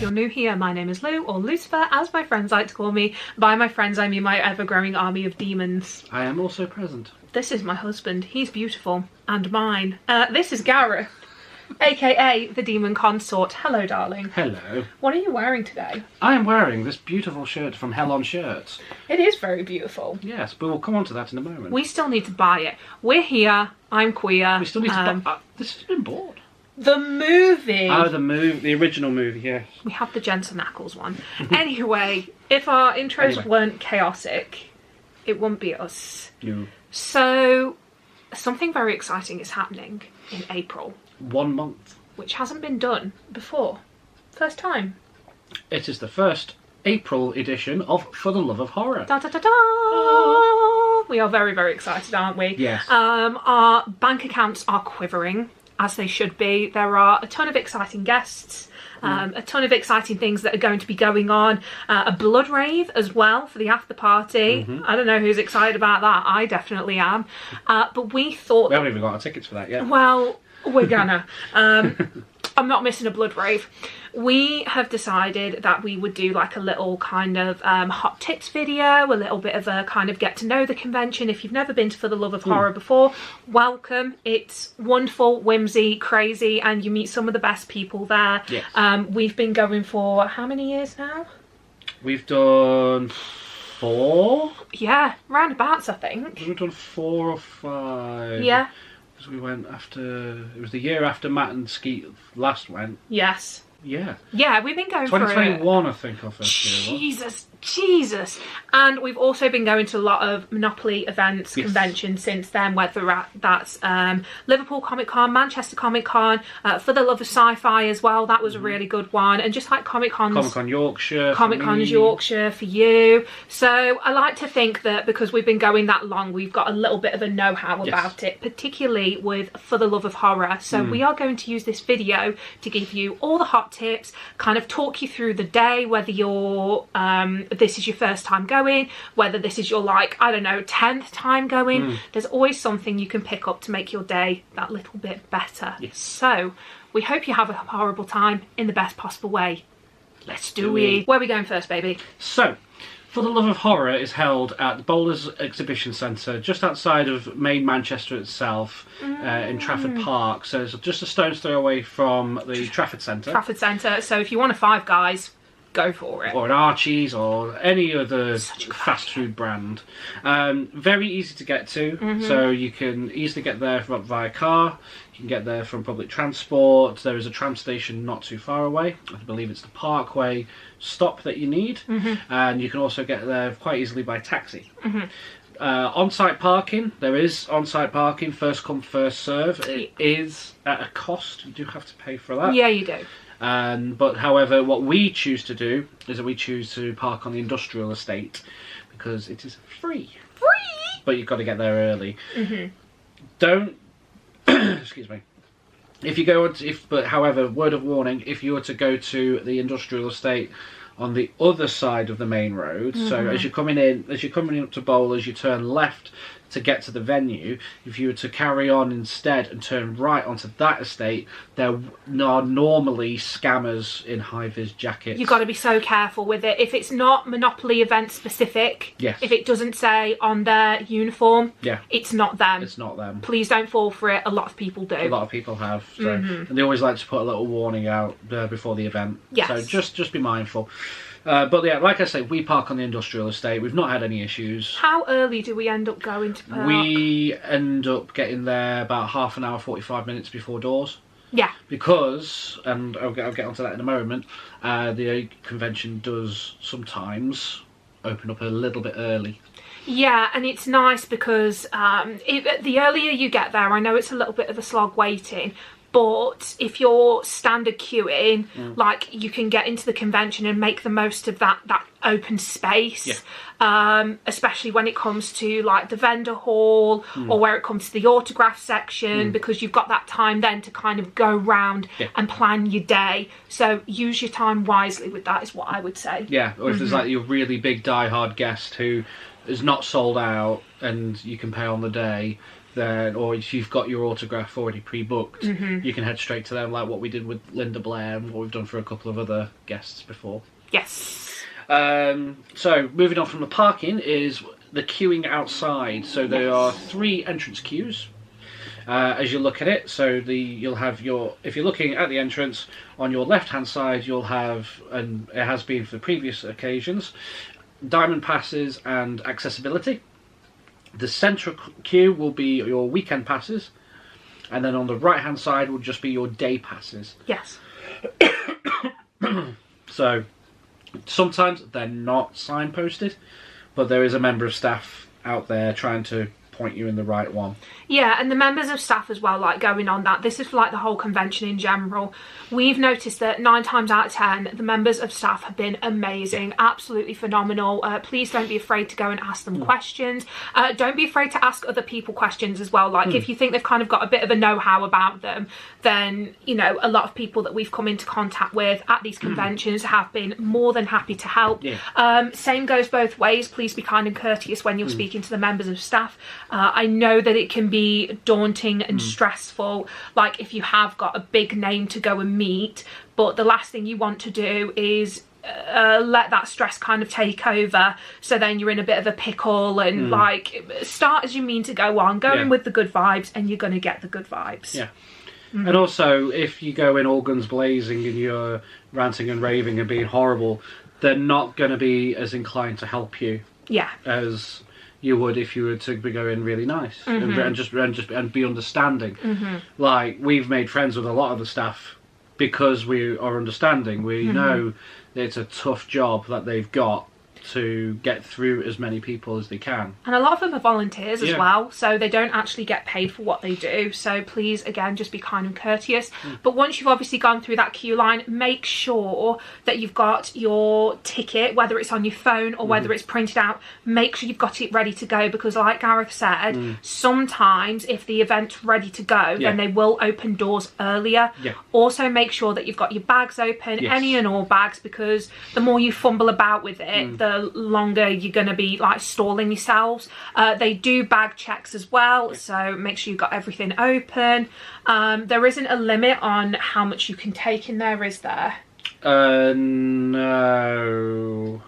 you're new here, my name is Lou, or Lucifer, as my friends like to call me. By my friends, I mean my ever-growing army of demons. I am also present. This is my husband. He's beautiful. And mine. This is Gareth, aka the Demon Consort. Hello, darling. Hello. What are you wearing today? I am wearing this beautiful shirt from Hell on Shirts. It is very beautiful. Yes, but we'll come on to that in a moment. We still need to buy it. We're here. I'm queer. We still need to buy... this has been bought. The movie! Oh, the original movie, yeah. We have the Jensen Ackles one. Anyway, if our intros weren't chaotic, it wouldn't be us. No. So, something very exciting is happening in April. 1 month. Which hasn't been done before. First time. It is the first April edition of For the Love of Horror. Da, da, da, da. We are very, very excited, aren't we? Yes. Our bank accounts are quivering, as they should be. There are a ton of exciting guests, a ton of exciting things that are going to be going on. A blood rave as well for the after party. I don't know who's excited about that. I definitely am. But we thought... We haven't even got our tickets for that yet. Well, we're gonna. I'm not missing a blood rave. We have decided that we would do like a little kind of hot tips video, a little bit of a kind of get to know the convention. If you've never been to For the Love of Horror before, welcome. It's wonderful, whimsy, crazy, and you meet some of the best people there. Yes. We've been going for how many years now? We've done 4? Yeah, roundabouts, I think. We've done 4 or 5. Yeah. Because we went after... It was the year after Matt and Skeet last went. Yes. Yeah. Yeah, we've been going for 2021, I think, our first year was. Jesus. And we've also been going to a lot of Monopoly events, conventions since then, whether that's Liverpool Comic Con, Manchester Comic Con, For the Love of Sci-Fi as well. That was a really good one. And just like Comic Cons. Comic Con Yorkshire. Comic Con's Yorkshire for you. So I like to think that because we've been going that long, we've got a little bit of a know-how about it, particularly with For the Love of Horror. So we are going to use this video to give you all the hot tips, kind of talk you through the day, whether you're this is your first time going, whether this is your, like, I don't know, 10th time going. There's always something you can pick up to make your day that little bit better. So we hope you have a horrible time in the best possible way. Let's do it. Where are we going first, baby? So For the Love of Horror is held at the Bowlers Exhibition Centre, just outside of main Manchester itself, in Trafford Park. So it's just a stone's throw away from the Trafford Centre. Trafford Centre. So if you want a Five Guys, go for it. Or an Archie's or any other fast food brand. Very easy to get to, so you can easily get there via car. You can get there from public transport. There is a tram station not too far away. I believe it's the Parkway stop that you need. And you can also get there quite easily by taxi. On-site parking, there is on-site parking, first come, first serve. It is at a cost, you do have to pay for that. Yeah, you do. But however, what we choose to do is that we choose to park on the industrial estate because it is free. Free! But you've got to get there early. Don't, excuse me. If you go, but however, word of warning, if you were to go to the industrial estate on the other side of the main road, so as you're coming in up to Bowlers, you turn left to get to the venue. If you were to carry on instead and turn right onto that estate, there are normally scammers in high-vis jackets. You've got to be so careful with it. If it's not Monopoly event specific, if it doesn't say on their uniform, it's not them. It's not them. Please don't fall for it. A lot of people do. A lot of people have. So, and they always like to put a little warning out before the event. So just be mindful. But yeah, like I say, we park on the industrial estate. We've not had any issues. How early do we end up going to park? We end up getting there about half an hour, 45 minutes before doors. Yeah. Because, and I'll get onto that in a moment, the convention does sometimes open up a little bit early. Yeah, and it's nice because the earlier you get there, I know it's a little bit of a slog waiting, but if you're standard queuing, like, you can get into the convention and make the most of that open space, especially when it comes to like the vendor hall or where it comes to the autograph section, because you've got that time then to kind of go round and plan your day. So use your time wisely with that is what I would say. Yeah, or if there's like your really big die-hard guest who is not sold out and you can pay on the day, then, or if you've got your autograph already pre-booked, you can head straight to them, like what we did with Linda Blair and what we've done for a couple of other guests before. Yes. So moving on from the parking is the queuing outside. So there are 3 entrance queues. As you look at it, so you'll have if you're looking at the entrance, on your left-hand side you'll have, and it has been for previous occasions, diamond passes and accessibility. The central queue will be your weekend passes, and then on the right-hand side will just be your day passes. Yes. So sometimes they're not signposted, but there is a member of staff out there trying to point you in the right one. Yeah, and the members of staff as well, like going on that, this is for like the whole convention in general. We've noticed that 9 times out of 10, the members of staff have been amazing, absolutely phenomenal. Please don't be afraid to go and ask them questions. Don't be afraid to ask other people questions as well. Like if you think they've kind of got a bit of a know-how about them, then, you know, a lot of people that we've come into contact with at these conventions have been more than happy to help. Yeah. Same goes both ways. Please be kind and courteous when you're speaking to the members of staff. I know that it can be daunting and stressful, like if you have got a big name to go and meet, but the last thing you want to do is let that stress kind of take over, so then you're in a bit of a pickle, and like, start as you mean to go on, go in with the good vibes, and you're going to get the good vibes. Yeah. And also, if you go in all guns blazing and you're ranting and raving and being horrible, they're not going to be as inclined to help you as you would if you were to be going really nice and just be understanding. Like, we've made friends with a lot of the staff because we are understanding. We know that it's a tough job that they've got to get through as many people as they can. And a lot of them are volunteers as well, so they don't actually get paid for what they do. So please, again, just be kind and courteous. But once you've obviously gone through that queue line, make sure that you've got your ticket, whether it's on your phone or whether it's printed out. Make sure you've got it ready to go, because like Gareth said, sometimes if the event's ready to go, then they will open doors earlier. Also make sure that you've got your bags open, any and all bags, because the more you fumble about with it, the longer you're going to be like stalling yourselves. They do bag checks as well, so make sure you've got everything open. There isn't a limit on how much you can take in there, is there? No,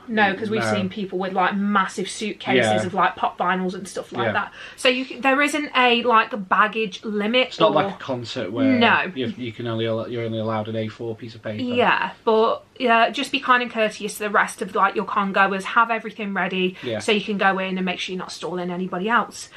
because we've seen people with like massive suitcases of like pop vinyls and stuff like that. So there isn't a like baggage limit. It's not like a concert where you're only allowed an A4 piece of paper. Yeah, but just be kind and courteous to the rest of like your congoers. Have everything ready so you can go in and make sure you're not stalling anybody else.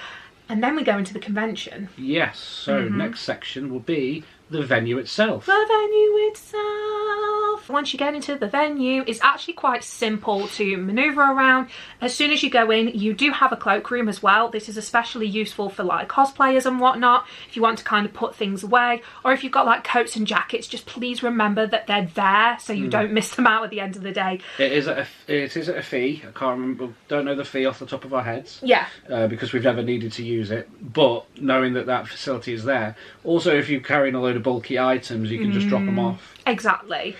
And then we go into the convention. Yes. So next section will be the venue itself. The venue itself. Once you get into the venue, it's actually quite simple to maneuver around. As soon as you go in, you do have a cloakroom as well. This is especially useful for like cosplayers and whatnot, if you want to kind of put things away, or if you've got like coats and jackets, just please remember that they're there so you don't miss them out at the end of the day. It is at a fee. I can't remember, don't know the fee off the top of our heads. Yeah. Because we've never needed to use it, but knowing that facility is there. Also, if you're carrying a load of bulky items, you can just drop them off. Exactly.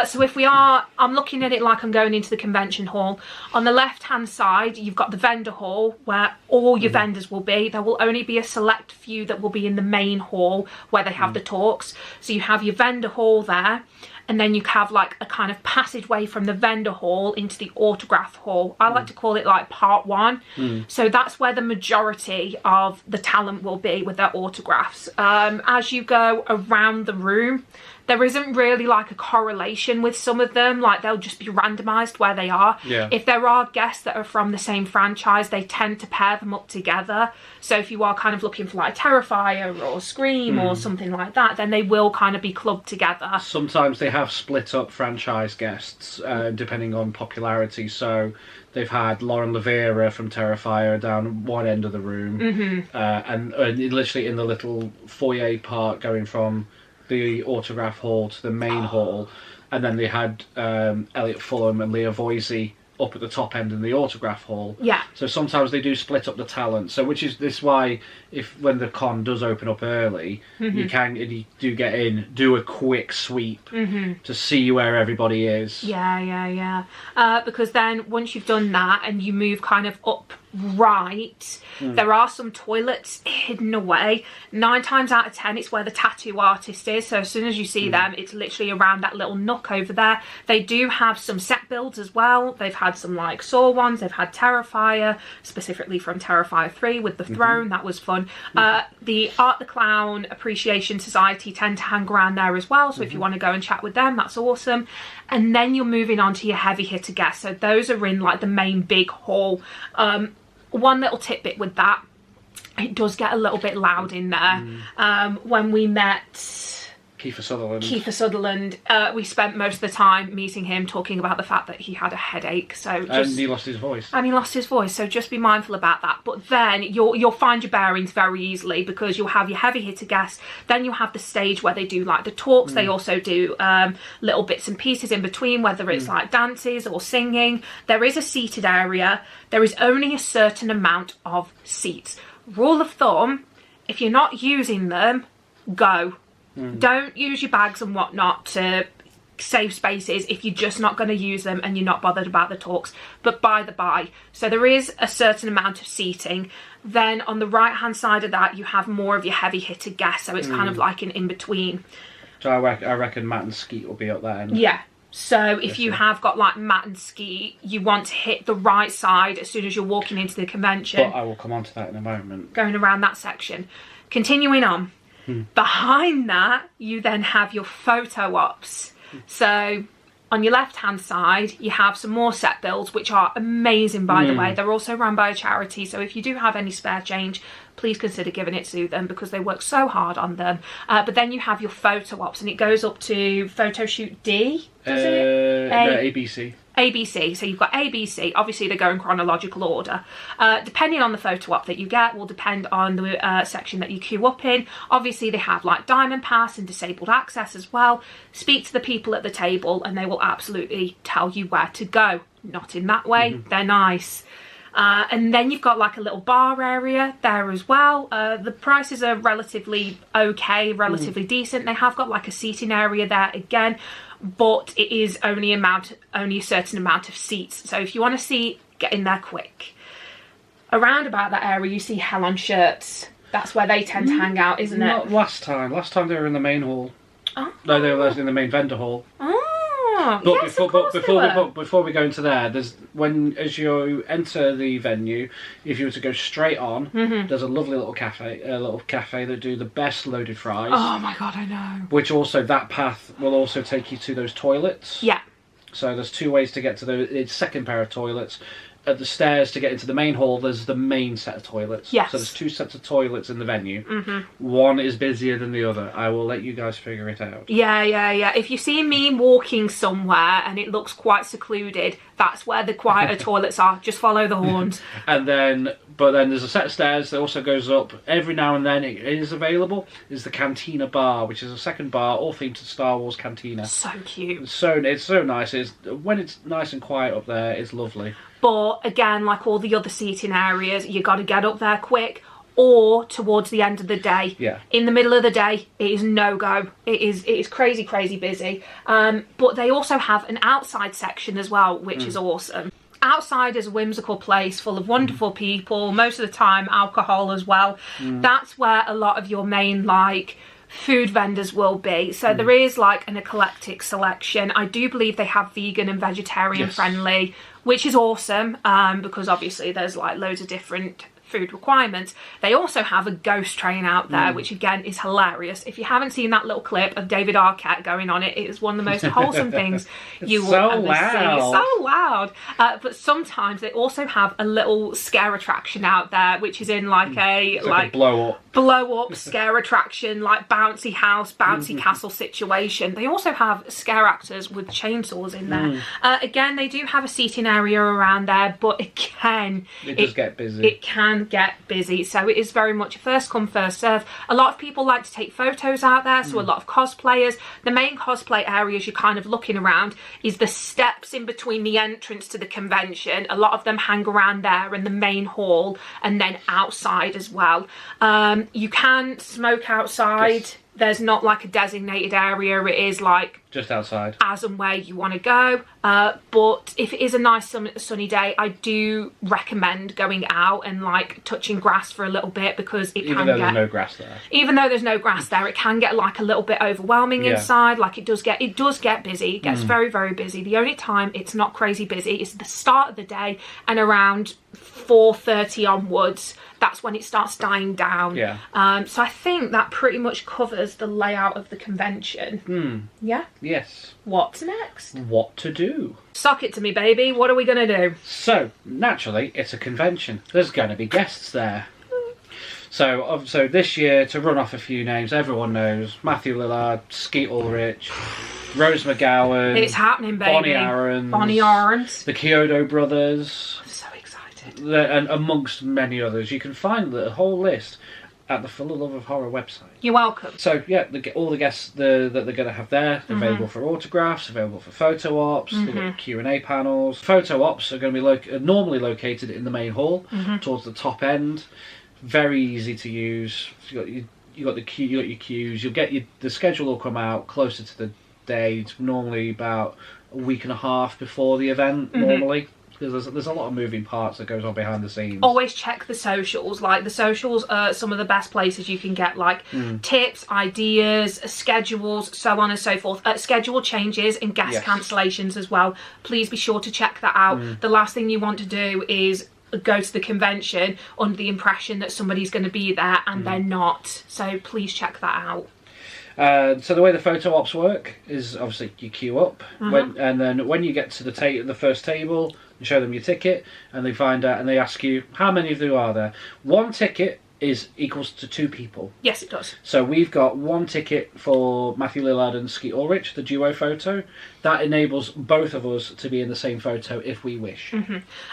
So if I'm looking at it like I'm going into the convention hall. On the left hand side, you've got the vendor hall where all your vendors will be. There will only be a select few that will be in the main hall where they have the talks. So you have your vendor hall there, and then you have like a kind of passageway from the vendor hall into the autograph hall. I like to call it like part 1. So that's where the majority of the talent will be with their autographs. As you go around the room, there isn't really like a correlation with some of them, like they'll just be randomized where they are. If there are guests that are from the same franchise, they tend to pair them up together. So if you are kind of looking for like Terrifier or Scream or something like that, then they will kind of be clubbed together. Sometimes they have split up franchise guests depending on popularity. So they've had Lauren Lavera from Terrifier down one end of the room, and literally in the little foyer part going from the autograph hall to the main hall, and then they had Elliot Fulham and Leah Voisey up at the top end in the autograph hall. Yeah. So sometimes they do split up the talent. So which is this why when the con does open up early, you do get in, do a quick sweep to see where everybody is. Yeah. Because then once you've done that and you move kind of up right, there are some toilets hidden away. 9 times out of 10 it's where the tattoo artist is, so as soon as you see them, it's literally around that little nook over there. They do have some set builds as well. They've had some like Saw ones, they've had Terrifier, specifically from Terrifier 3 with the throne. That was fun. The Art the Clown Appreciation Society tend to hang around there as well, so if you want to go and chat with them, that's awesome. And then you're moving on to your heavy hitter guests, so those are in like the main big hall. One little tidbit with that, it does get a little bit loud in there. When we met Kiefer Sutherland, we spent most of the time meeting him talking about the fact that he had a headache. And he lost his voice. So just be mindful about that. But then you'll find your bearings very easily, because you'll have your heavy hitter guests. Then you'll have the stage where they do like the talks. They also do little bits and pieces in between, whether it's like dances or singing. There is a seated area. There is only a certain amount of seats. Rule of thumb, if you're not using them, go. Don't use your bags and whatnot to save spaces if you're just not going to use them and you're not bothered about the talks. But by the by, so there is a certain amount of seating. Then on the right hand side of that, you have more of your heavy hitter guests, so it's kind of like an in-between. So I reckon Matt and Skeet will be up there. Yeah. So if you have got like Matt and Skeet, you want to hit the right side as soon as you're walking into the convention. But I will come on to that in a moment. Going around that section. Continuing on. Behind that, you then have your photo ops. So on your left hand side, you have some more set builds, which are amazing, by the way. They're also run by a charity, so if you do have any spare change, please consider giving it to them, because they work so hard on them. But then you have your photo ops, and it goes up to photo shoot D, does it? No, ABC. ABC, so you've got ABC, obviously they go in chronological order. Depending on the photo op that you get will depend on the section that you queue up in. Obviously they have like Diamond Pass and Disabled Access as well. Speak to the people at the table and they will absolutely tell you where to go. Not in that way, they're nice. And then you've got like a little bar area there as well. The prices are relatively okay, relatively decent. They have got like a seating area there again, but it is only a certain amount of seats. So if you want to see, get in there quick. Around about that area, you see Hell on Shirts. That's where they tend to hang out, isn't it? Not last time. Last time they were in the main hall. Oh. No, they were in the main vendor hall. Oh, But yes, before we go into there, as you enter the venue, if you were to go straight on, there's a lovely little cafe that do the best loaded fries. Oh my god, I know. Which also, that path will also take you to those toilets. Yeah. So there's 2 ways to get to it's second pair of toilets. At the stairs to get into the main hall, there's the main set of toilets. Yes. So there's 2 sets of toilets in the venue. One is busier than the other. I will let you guys figure it out. Yeah. If you see me walking somewhere and it looks quite secluded, that's where the quieter toilets are. Just follow the horns. But then there's a set of stairs that also goes up. Every now and then it is available. Is the Cantina Bar, which is a second bar, all themed to Star Wars Cantina. So cute. It's so nice. When it's nice and quiet up there, it's lovely. But again, like all the other seating areas, you got to get up there quick, or towards the end of the day. Yeah. In the middle of the day, it is no go. It is crazy busy. But they also have an outside section as well, which is awesome. Outside is a whimsical place full of wonderful people, most of the time alcohol as well. That's where a lot of your main like food vendors will be. So there is like an eclectic selection. I do believe they have vegan and vegetarian friendly, which is awesome, because obviously there's like loads of different food requirements. They also have a ghost train out there, which again is hilarious. If you haven't seen that little clip of David Arquette going on it, it is one of the most wholesome things you will ever see. It's so loud. But sometimes they also have a little scare attraction out there, which is in like a blow up scare attraction, like bouncy house, bouncy castle situation. They also have scare actors with chainsaws in there. Again, they do have a seating area around there, but again, it does get busy. It can can get busy. So it is very much a first come, first serve. A lot of people like to take photos out there, so a lot of cosplayers. The main cosplay areas you're kind of looking around is the steps in between the entrance to the convention. A lot of them hang around there in the main hall and then outside as well. You can smoke outside. There's not like a designated area. It is like just outside, as and where you want to go. But if it is a nice sunny day, I do recommend going out and like touching grass for a little bit, because it even though there's no grass there. Even though there's no grass there, it can get like a little bit overwhelming inside. Like it does get busy. It gets very, very busy. The only time it's not crazy busy is the start of the day, and around 4:30 onwards, that's when it starts dying down. So I think that pretty much covers the layout of the convention. Yeah? Yes. What's next? What to do? Sock it to me, baby. What are we going to do? So, naturally, it's a convention. There's going to be guests there. So this year, to run off a few names, everyone knows Matthew Lillard, Skeet Ulrich, Rose McGowan. It's happening, baby. Bonnie Aarons. The Kyoto brothers. I'm so excited. And amongst many others. You can find the whole list at the For the Love of Horror website. You're welcome. So yeah, all the guests that they're going to have there, available for autographs, available for photo ops, they've got Q&A panels. Photo ops are going to be normally located in the main hall, towards the top end. Very easy to use. You got your queues. You'll get the schedule will come out closer to the date, normally about a week and a half before the event. Normally. Because there's a lot of moving parts that goes on behind the scenes. Always check the socials. Like, the socials are some of the best places you can get like tips, ideas, schedules, so on and so forth. Schedule changes and guest cancellations as well. Please be sure to check that out. The last thing you want to do is go to the convention under the impression that somebody's going to be there and they're not. So please check that out. So the way the photo ops work is obviously you queue up, and then when you get to the first table, you show them your ticket, and they find out and they ask you how many of you are there. One ticket equals to 2 people. Yes, it does. So we've got 1 ticket for Matthew Lillard and Skeet Ulrich, the duo photo. That enables both of us to be in the same photo if we wish.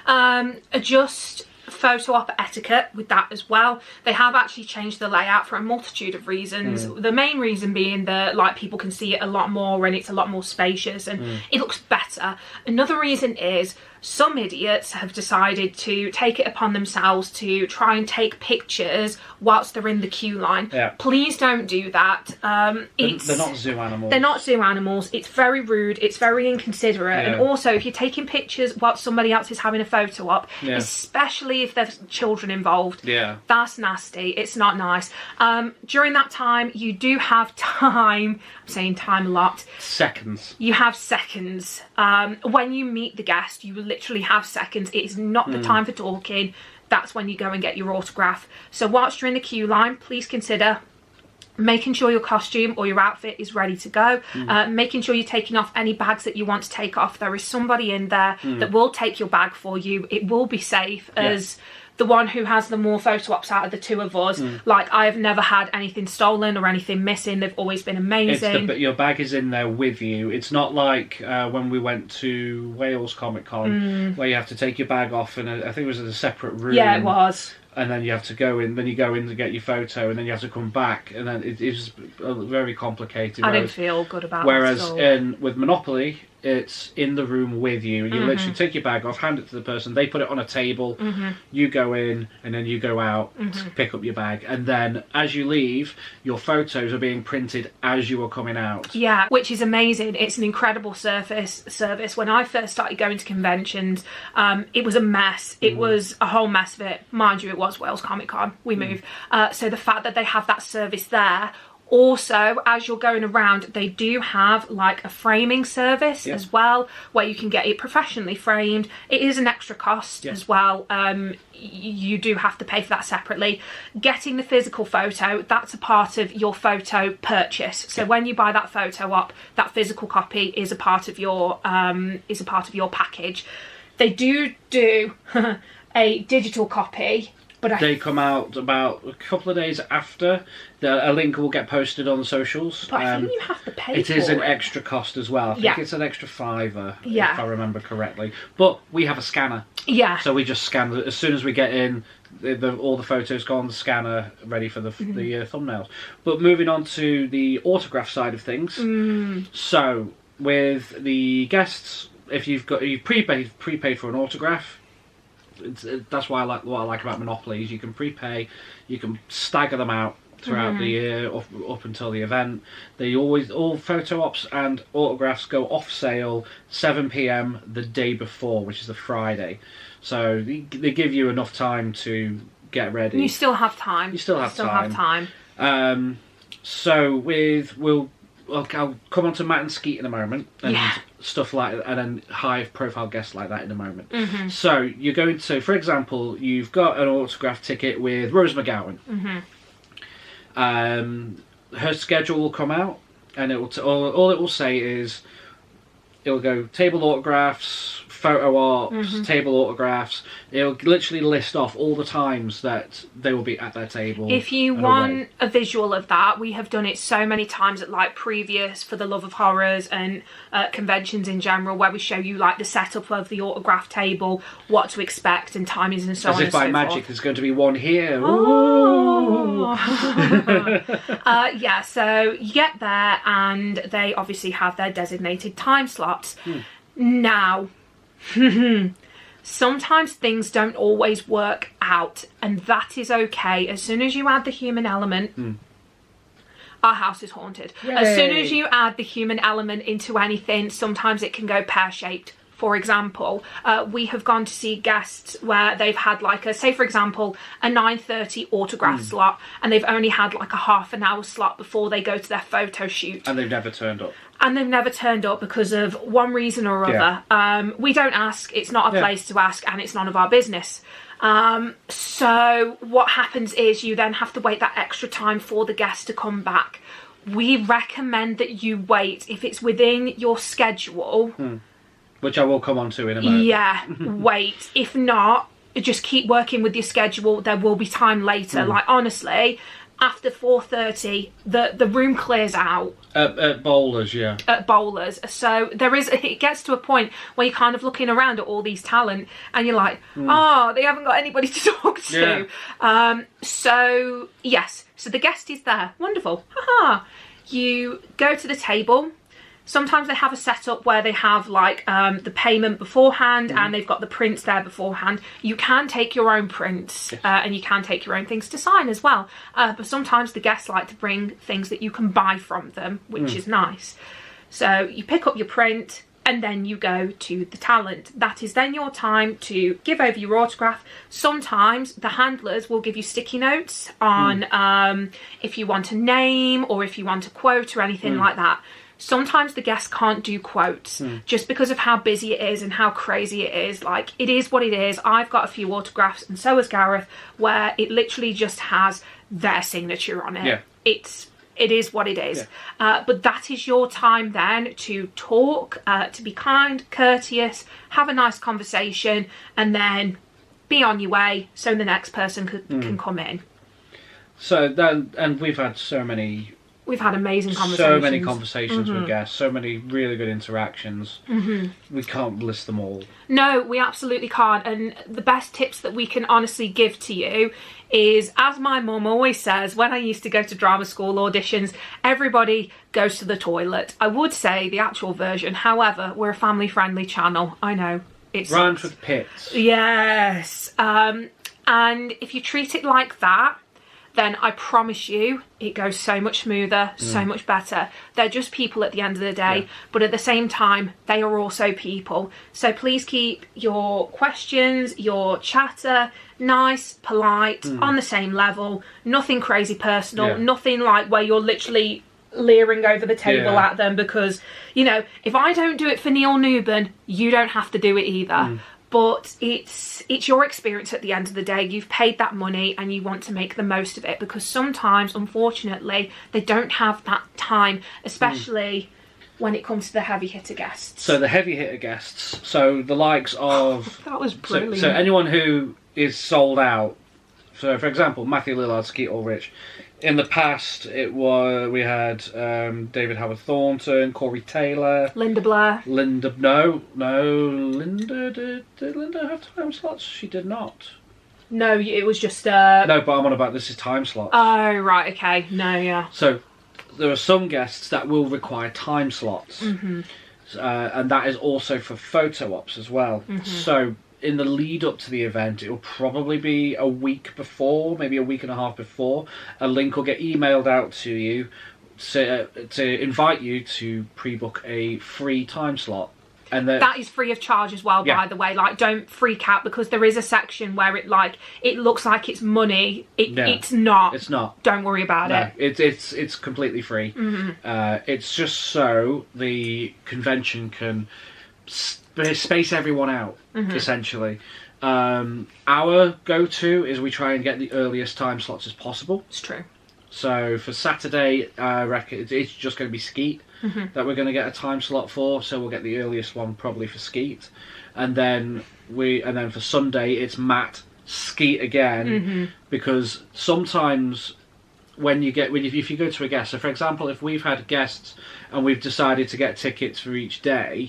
Adjust photo op etiquette with that as well. They have actually changed the layout for a multitude of reasons. The main reason being that like people can see it a lot more and it's a lot more spacious and it looks better. Another reason is some idiots have decided to take it upon themselves to try and take pictures whilst they're in the queue line. Please don't do that. They're not zoo animals. They're not zoo animals. It's very rude. It's very inconsiderate. And also, if you're taking pictures whilst somebody else is having a photo op, especially if there's children involved, that's nasty. It's not nice. During that time, you do have time. I'm saying time a lot. Seconds. You have seconds. When you meet the guest, you literally have seconds. It is not the time for talking. That's when you go and get your autograph. So whilst you're in the queue line, please consider making sure your costume or your outfit is ready to go, making sure you're taking off any bags that you want to take off. There is somebody in there that will take your bag for you. It will be safe, as the one who has the more photo ops out of the 2 of us. Like, I have never had anything stolen or anything missing. They've always been amazing. But your bag is in there with you. It's not like when we went to Wales Comic Con where you have to take your bag off, and I think it was in a separate room. Yeah, it was. And then you have to go in. Then you go in to get your photo, and then you have to come back, and then it's very complicated. I didn't feel good about it. Whereas with Monopoly, it's in the room with you. You literally take your bag off, hand it to the person. They put it on a table. You go in, and then you go out to pick up your bag. And then as you leave, your photos are being printed as you are coming out. Yeah, which is amazing. It's an incredible service. When I first started going to conventions, it was a mess. It was a whole mess of it. Mind you, it was Wales Comic Con. We moved. So the fact that they have that service there. Also, as you're going around, they do have like a framing service as well, where you can get it professionally framed. It is an extra cost as well. You do have to pay for that separately. Getting the physical photo, that's a part of your photo purchase. So when you buy that photo op, that physical copy is a part of your package. They do a digital copy. But they come out about a couple of days after. A link will get posted on the socials. But I think you have to pay for it. It is an extra cost as well. I think it's an extra £5, if I remember correctly. But we have a scanner. Yeah. So we just scan it. As soon as we get in, all the photos go on the scanner, ready for the thumbnails. But moving on to the autograph side of things. So with the guests, if you've prepaid for an autograph, that's why what I like about Monopoly is you can prepay, you can stagger them out throughout the year up until the event. All photo ops and autographs go off sale 7 p.m. the day before, which is the Friday. So they give you enough time to get ready. You still have time. Have time. So I'll come on to Matt and Skeet in a moment, and stuff like that, and then high-profile guests like that in a moment. So you're going to, for example, you've got an autograph ticket with Rose McGowan. Her schedule will come out, and it will all it will say is it'll go table autographs, photo ops, table autographs. It'll literally list off all the times that they will be at their table. If you want a visual of that, we have done it so many times at like previous For the Love of Horrors and conventions in general, where we show you like the setup of the autograph table, what to expect, and timings and so on. As if by magic, there's going to be one here. Yeah, so you get there, and they obviously have their designated time slots. Now, sometimes things don't always work out, and that is okay. As soon as you add the human element, our house is haunted. Yay. As soon as you add the human element into anything, sometimes it can go pear-shaped. For example, we have gone to see guests where they've had like say for example, a 9:30 autograph slot, and they've only had like a half an hour slot before they go to their photo shoot. And they've never turned up. Because of one reason or other. We don't ask, it's not our place to ask, and it's none of our business. So what happens is you then have to wait that extra time for the guest to come back. We recommend that you wait if it's within your schedule. Which I will come on to in a moment. Yeah, wait. If not, just keep working with your schedule. There will be time later. Like, honestly, after 4:30, the room clears out. At Bowlers, yeah. At Bowlers. So it gets to a point where you're kind of looking around at all these talent, and you're like, oh, they haven't got anybody to talk to. Yeah. So, yes. So the guest is there. Wonderful. Haha. You go to the table. Sometimes they have a setup where they have like the payment beforehand, and they've got the prints there beforehand. You can take your own prints, and you can take your own things to sign as well. But sometimes the guests like to bring things that you can buy from them, which is nice. So you pick up your print, and then you go to the talent. That is then your time to give over your autograph. Sometimes the handlers will give you sticky notes on if you want a name or if you want a quote or anything like that. Sometimes the guests can't do quotes just because of how busy it is and how crazy it is. Like, it is what it is. I've got a few autographs, and so has Gareth, where it literally just has their signature on it. Yeah. It is what it is. Yeah. But that is your time then to talk, to be kind, courteous, have a nice conversation, and then be on your way so the next person can come in. So then, and we've had so many... We've had amazing conversations. So many conversations with guests, so many really good interactions. We can't list them all. No, we absolutely can't. And the best tips that we can honestly give to you is, as my mum always says, when I used to go to drama school auditions, everybody goes to the toilet. I would say the actual version. However, we're a family-friendly channel. I know. It's Rhymes with pits. Yes. And if you treat it like that, then I promise you it goes so much smoother, so much better. They're just people at the end of the day, but at the same time, they are also people. So please keep your questions, your chatter, nice, polite, on the same level. Nothing crazy personal, nothing like where you're literally leering over the table at them, because, you know, if I don't do it for Neil Newbern, you don't have to do it either. But it's your experience at the end of the day. You've paid that money and you want to make the most of it, because sometimes, unfortunately, they don't have that time, especially when it comes to the heavy hitter guests. So the heavy hitter guests, so the likes of... that was brilliant. So anyone who is sold out, so for example, Matthew Lillard, Skeet Ulrich. In the past, we had David Howard Thornton, Corey Taylor, Linda Blair. Linda, no, Linda, did Linda have time slots? She did not. No, it was just No, but I'm on about this is time slots. Oh, right, okay. No, yeah. So there are some guests that will require time slots. And that is also for photo ops as well. So in the lead up to the event, it will probably be a week before, maybe a week and a half before, a link will get emailed out to you to invite you to pre-book a free time slot. And that is free of charge as well, by the way. Like, don't freak out, because there is a section where it looks like it's money. It's not. It's not. Don't worry about it. It's completely free. It's just so the convention can space everyone out, essentially. Our go-to is we try and get the earliest time slots as possible. It's true. So for Saturday, I reckon it's just going to be Skeet that we're going to get a time slot for. So we'll get the earliest one probably for Skeet, and then for Sunday it's Matt, Skeet again, because sometimes if you go to a guest, so for example, if we've had guests and we've decided to get tickets for each day,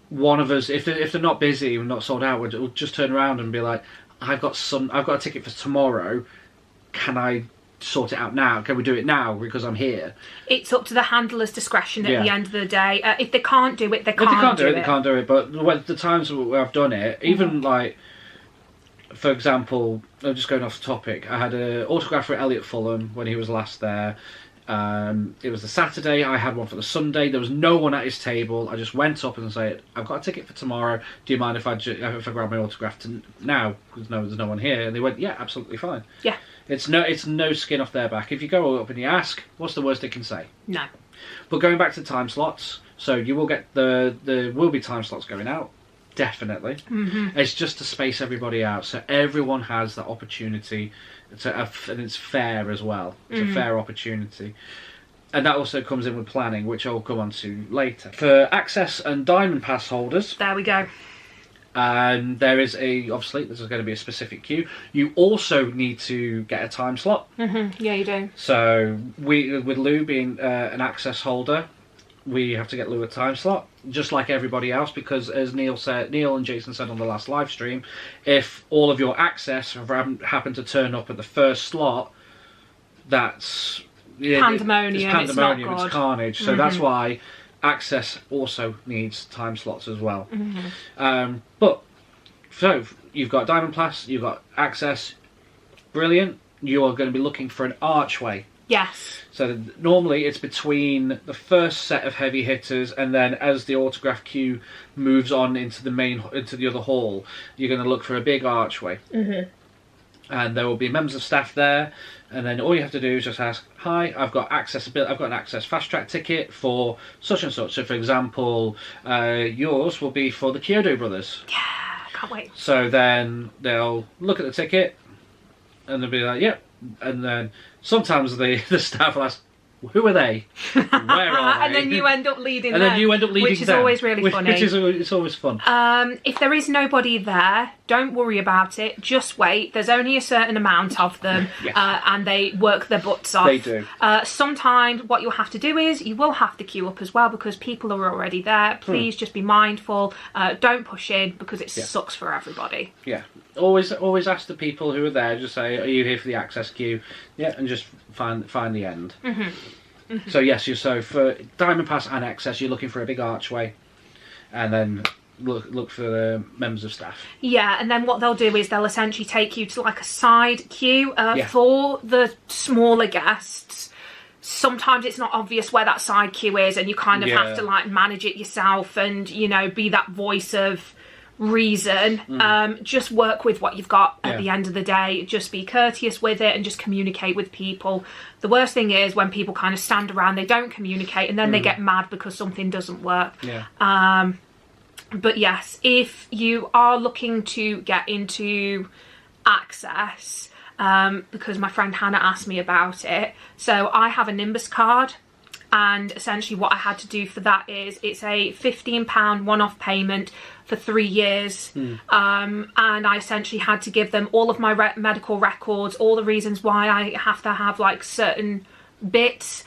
one of us, if they're not busy and not sold out, we'll just turn around and be like, I've got a ticket for tomorrow. Can I sort it out now? Can we do it now because I'm here? It's up to the handler's discretion at the end of the day. If they can't do it, they can't do it. They can't do it. But the times where I've done it, even like, for example, I'm just going off the topic. I had an autograph for Elliot Fulham when he was last there. It was the Saturday. I had one for the Sunday. There was no one at his table. I just went up and said, "I've got a ticket for tomorrow. Do you mind if I grab my autograph now? Because there's no one here." And they went, "Yeah, absolutely fine." Yeah. It's no skin off their back. If you go up and you ask, what's the worst they can say? No. But going back to time slots, so you will get there will be time slots going out, definitely. It's just to space everybody out, so everyone has that opportunity and it's fair as well. It's a fair opportunity. And that also comes in with planning, which I'll come on to later. For access and diamond pass holders, there we go. And there's going to be a specific queue. You also need to get a time slot. Yeah, you do. So with Lou being an access holder, we have to get Lou a time slot, just like everybody else, because as Neil and Jason said on the last live stream, if all of your access happen to turn up at the first slot, that's pandemonium. It's carnage. So that's why access also needs time slots as well. But so you've got Diamond Pass, you've got access, brilliant. You are going to be looking for an archway. Yes. So normally it's between the first set of heavy hitters, and then as the autograph queue moves on into the other hall, you're going to look for a big archway. And there will be members of staff there, and then all you have to do is just ask, "Hi, I've got an access fast track ticket for such and such." So, for example, yours will be for the Kyoto brothers. Yeah, can't wait. So then they'll look at the ticket, and they'll be like, "Yep." And then sometimes the staff will ask, "Who are they? Where are they?" And then you end up leading them. Which is always really funny. It's always fun. If there is nobody there, don't worry about it. Just wait. There's only a certain amount of them, and they work their butts off. They do. Sometimes what you'll have to do is you will have to queue up as well, because people are already there. Please just be mindful. Don't push in, because it sucks for everybody. Yeah. Always ask the people who are there. Just say, "Are you here for the access queue?" Yeah, and just find the end. So yes, so for Diamond Pass and access, you're looking for a big archway, and then look for the members of staff. Yeah, and then what they'll do is they'll essentially take you to like a side queue for the smaller guests. Sometimes it's not obvious where that side queue is, and you kind of have to like manage it yourself, and be that voice of reason. Just work with what you've got at the end of the day. Just be courteous with it and just communicate with people. The worst thing is when people kind of stand around, they don't communicate, and then they get mad because something doesn't work. But yes, if you are looking to get into access, because my friend Hannah asked me about it, so I have a Nimbus card. And essentially what I had to do for that is it's a £15 one-off payment for 3 years. And I essentially had to give them all of my medical records, all the reasons why I have to have like certain bits.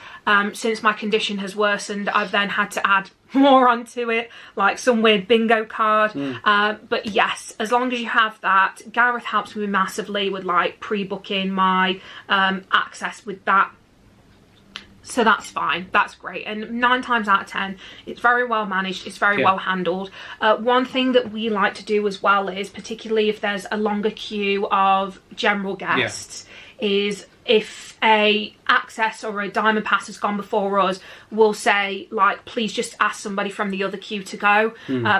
Since my condition has worsened, I've then had to add more onto it, like some weird bingo card. But yes, as long as you have that, Gareth helps me massively with like pre-booking my access with that. So that's fine, that's great. And 9 times out of 10, it's very well managed, it's very well handled. One thing that we like to do as well is, particularly if there's a longer queue of general guests, is if a access or a diamond pass has gone before us, we'll say like, please just ask somebody from the other queue to go,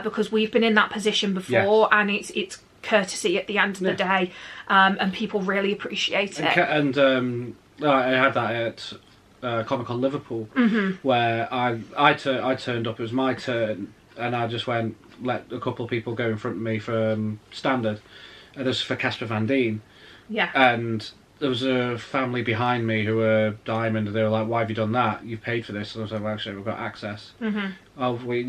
because we've been in that position before, and it's courtesy at the end of the day, and people really appreciate it. And I had that at Comic-Con Liverpool, where I turned up, it was my turn, and I just let a couple of people go in front of me for standard, and this was for Casper Van Dien. And there was a family behind me who were diamond, and they were like, why have you done that? You've paid for this. And I was like, well, actually, we've got access. Oh, well,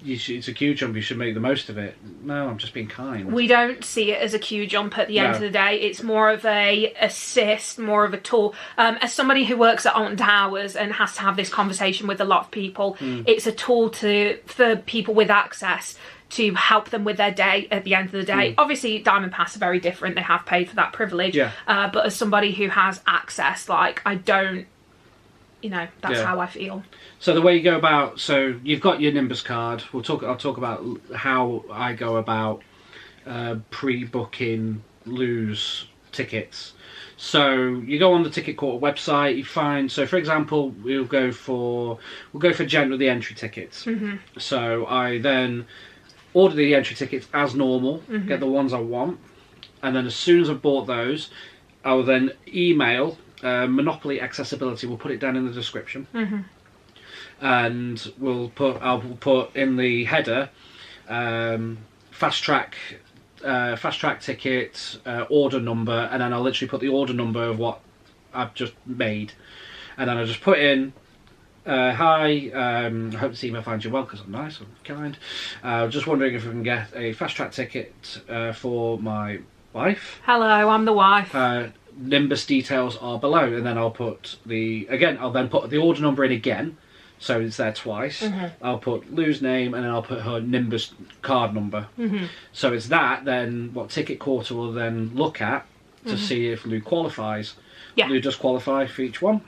it's a queue jump, you should make the most of it. No, I'm just being kind. We don't see it as a queue jump at the end of the day. It's more of a assist, more of a tool. As somebody who works at Alton Towers and has to have this conversation with a lot of people, it's a tool for people with access to help them with their day at the end of the day. Obviously, Diamond Pass are very different. They have paid for that privilege. But as somebody who has access, like, I don't, you know, that's how I feel. So the way you go about, so you've got your Nimbus card. I'll talk about how I go about pre-booking Lou's tickets. So you go on the Ticket Quarter website. You find, so for example, we'll go for general the entry tickets. So I then order the entry tickets as normal, get the ones I want, and then as soon as I've bought those, I will then email Monopoly Accessibility. We'll put it down in the description, and I'll put in the header fast track ticket, order number, and then I'll literally put the order number of what I've just made, and then I'll just put in hi, I hope this email finds you well because I'm nice, I'm kind. Just wondering if we can get a fast track ticket for my wife. Hello, I'm the wife. Nimbus details are below, and then I'll put I'll then put the order number in again, so it's there twice. I'll put Lou's name, and then I'll put her Nimbus card number. So it's that, then what Ticket Quarter will then look at to see if Lou qualifies. Lou does qualify for each one.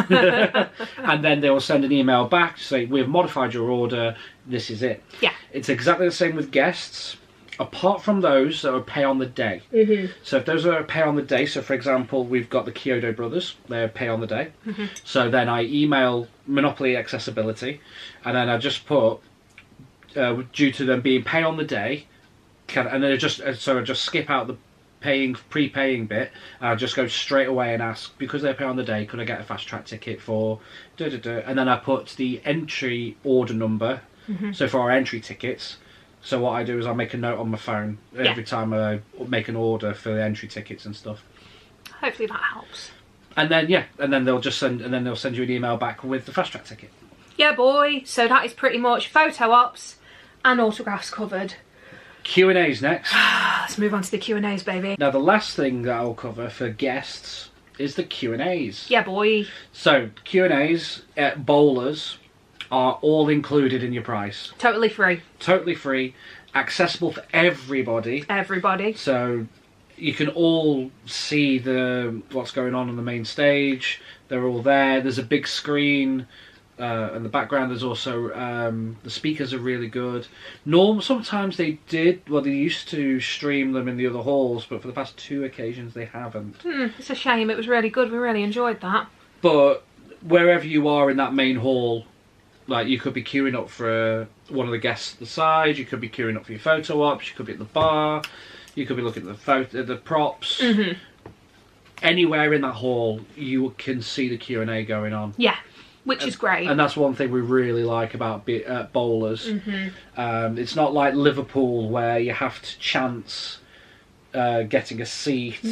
And then they will send an email back to say, we've modified your order, this is it. It's exactly the same with guests, apart from those that are pay on the day. So if those are pay on the day, so for example, we've got the Kyoto brothers, they're pay on the day. So then I email Monopoly Accessibility, and then I just put, due to them being pay on the day, and then I just skip out the pre-paying bit. I'll just go straight away and ask, because they pay on the day, could I get a fast track ticket for and then I put the entry order number, so for our entry tickets. So what I do is I make a note on my phone every time I make an order for the entry tickets and stuff. Hopefully that helps. And then they'll send you an email back with the fast track ticket. Yeah, boy. So that is pretty much photo ops and autographs covered. Q&A's next. Let's move on to the Q&A's, baby. Now the last thing that I'll cover for guests is the Q&A's. Yeah, boy. So Q&A's at Bowlers are all included in your price. Totally free. Totally free. Accessible for everybody. Everybody. So you can all see what's going on the main stage. They're all there. There's a big screen. In the background there's also the speakers are really good. Sometimes they used to stream them in the other halls, but for the past 2 occasions they haven't. It's a shame. It was really good. We really enjoyed that. But wherever you are in that main hall, like, you could be queuing up for one of the guests at the side, you could be queuing up for your photo ops, you could be at the bar, you could be looking at the props. Anywhere in that hall you can see the Q&A going on. Yeah. Which is great. And that's one thing we really like about Bowlers. It's not like Liverpool where you have to chance getting a seat, or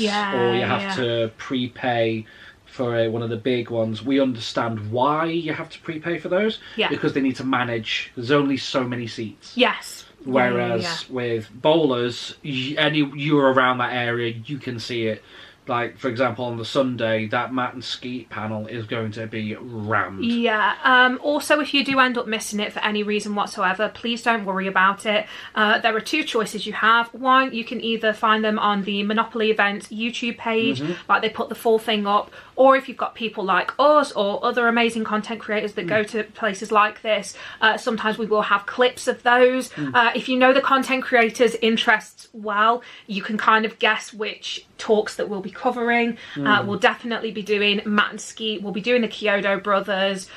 you have to prepay for one of the big ones. We understand why you have to prepay for those, because they need to manage. There's only so many seats. Yes. Whereas with Bowlers, you're around that area, you can see it. Like, for example, on the Sunday, that Matt and Skeet panel is going to be rammed. Yeah. Also, if you do end up missing it for any reason whatsoever, please don't worry about it. There are two choices you have. One, you can either find them on the Monopoly Events YouTube page, like they put the full thing up, or if you've got people like us or other amazing content creators that go to places like this, sometimes we will have clips of those. If you know the content creators' interests well, you can kind of guess which talks that we'll be covering. We'll definitely be doing Matt and Skeet, we'll be doing the Kyoto brothers,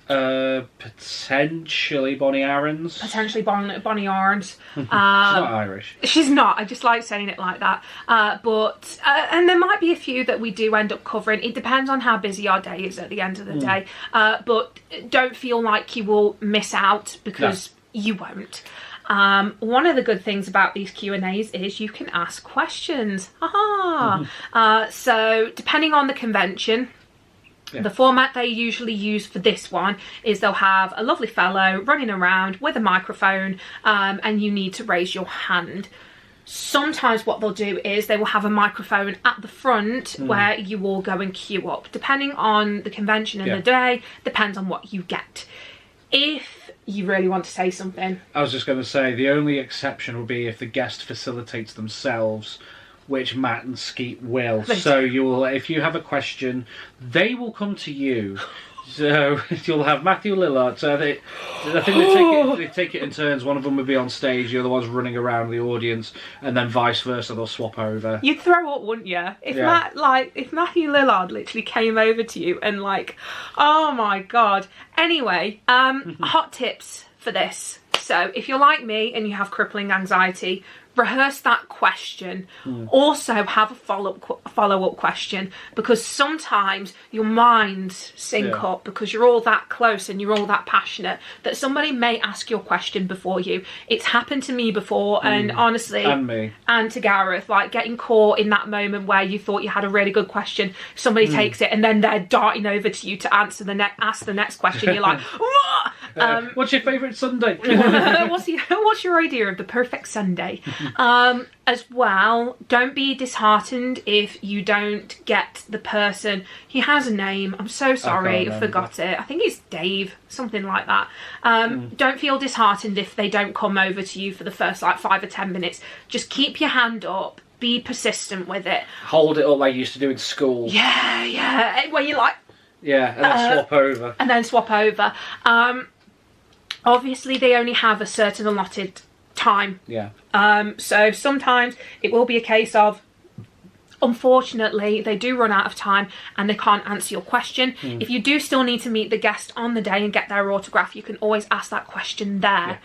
potentially Bonnie Aarons. Potentially Bonnie Aarons. She's not Irish. She's not, I just like saying it like that. And there might be a few that we do end up covering. It depends on how busy our day is at the end of the day. But don't feel like you will miss out, because you won't. One of the good things about these Q&As is you can ask questions. So depending on the convention, the format they usually use for this one is they'll have a lovely fellow running around with a microphone, and you need to raise your hand. Sometimes what they'll do is they will have a microphone at the front where you all go and queue up. Depending on the convention and the day, depends on what you get. If you really want to say something. I was just going to say, the only exception will be if the guest facilitates themselves, which Matt and Skeet will. So if you have a question, they will come to you. So you'll have Matthew Lillard. So I think they take it in turns. One of them will be on stage, the other one's running around the audience, and then vice versa. They'll swap over. You'd throw up, wouldn't you? If Matthew Lillard literally came over to you and like, oh my god. Anyway, hot tips for this. So if you're like me and you have crippling anxiety, rehearse that question. Also have a follow-up question, because sometimes your minds sync up because you're all that close and you're all that passionate that somebody may ask your question before you. It's happened to me before, and honestly, and me, and to Gareth, like getting caught in that moment where you thought you had a really good question, somebody takes it and then they're darting over to you to ask the next question. You're like, what? What's your favourite Sunday? What's your idea of the perfect Sunday? As well, don't be disheartened if you don't get the person. He has a name. I'm so sorry, I forgot it. I think it's Dave, something like that. Don't feel disheartened if they don't come over to you for the first like 5 or 10 minutes. Just keep your hand up. Be persistent with it. Hold it up like you used to do in school. Yeah. Where you like... Yeah, and then swap over. And then swap over. Obviously, they only have a certain allotted time. Yeah. So sometimes it will be a case of, unfortunately, they do run out of time and they can't answer your question. If you do still need to meet the guest on the day and get their autograph, you can always ask that question there.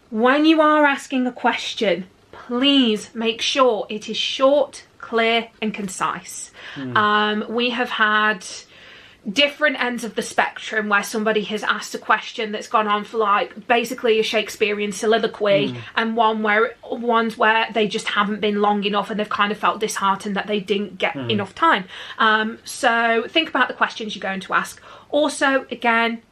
When you are asking a question, please make sure it is short, clear and concise. We have had different ends of the spectrum where somebody has asked a question that's gone on for like basically a Shakespearean soliloquy, and ones where they just haven't been long enough and they've kind of felt disheartened that they didn't get enough time. So think about the questions you're going to ask. Also, again,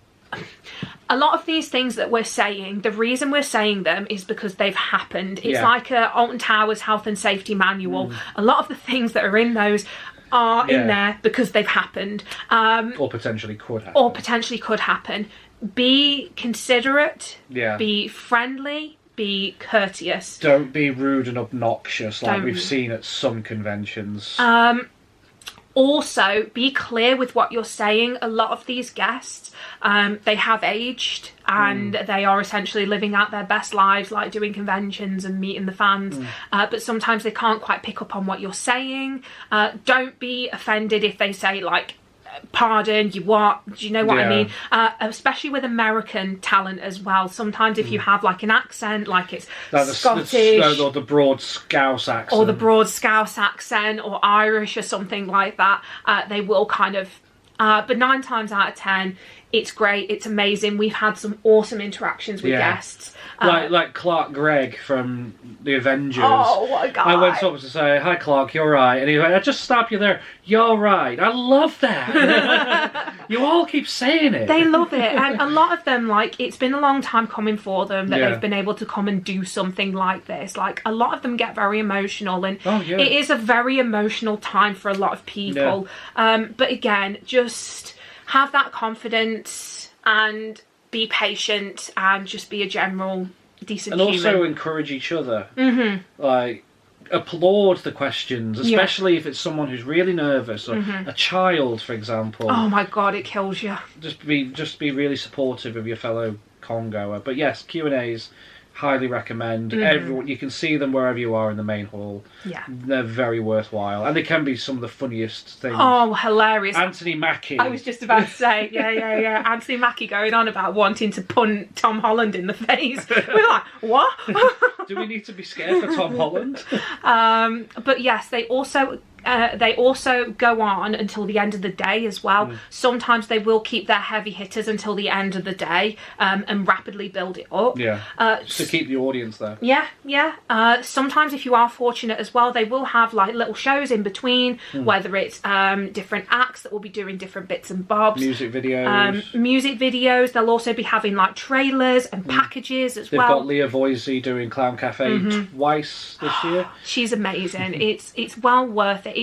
a lot of these things that we're saying, the reason we're saying them is because they've happened. It's like a Alton Towers health and safety manual. A lot of the things that are in those are in there because they've happened. Or potentially could happen. Be considerate. Be friendly. Be courteous. Don't be rude and obnoxious like we've seen at some conventions. Also, be clear with what you're saying. A lot of these guests, they have aged and they are essentially living out their best lives, like doing conventions and meeting the fans. But sometimes they can't quite pick up on what you're saying. Don't be offended if they say, like, pardon, you what? Do you know what I mean? Especially with American talent as well. Sometimes if you have like an accent, like it's like Scottish, or the broad Scouse accent, or the broad Scouse accent, or Irish, or something like that, they will kind of. But 9 times out of 10, it's great. It's amazing. We've had some awesome interactions with guests. Like Clark Gregg from The Avengers. Oh, what a guy. I went up to say, hi Clark, you're right. And he went, I just stop you there. You're right. I love that. You all keep saying it. They love it, and a lot of them, like, it's been a long time coming for them that they've been able to come and do something like this. Like, a lot of them get very emotional, and it is a very emotional time for a lot of people. But again, just have that confidence and be patient and just be a general decent human. And also encourage each other. Like, applaud the questions, especially if it's someone who's really nervous, or a child, for example. Oh my god, it kills you. Just be really supportive of your fellow congoer. But yes, Q&As, highly recommend. Everyone, you can see them wherever you are in the main hall. Yeah, they're very worthwhile, and they can be some of the funniest things. Oh, hilarious. Anthony Mackie. I was just about to say, yeah. Anthony Mackie going on about wanting to punt Tom Holland in the face. We're like, what? Do we need to be scared for Tom Holland? But yes, they also go on until the end of the day as well. Sometimes they will keep their heavy hitters until the end of the day and rapidly build it up. Just to keep the audience there. Yeah. Sometimes if you are fortunate as well, they will have like little shows in between, whether it's different acts that will be doing different bits and bobs. Music videos. They'll also be having like trailers and packages as They've well. They've got Leah Voisey doing Clown Cafe twice this year. She's amazing. It's well worth it.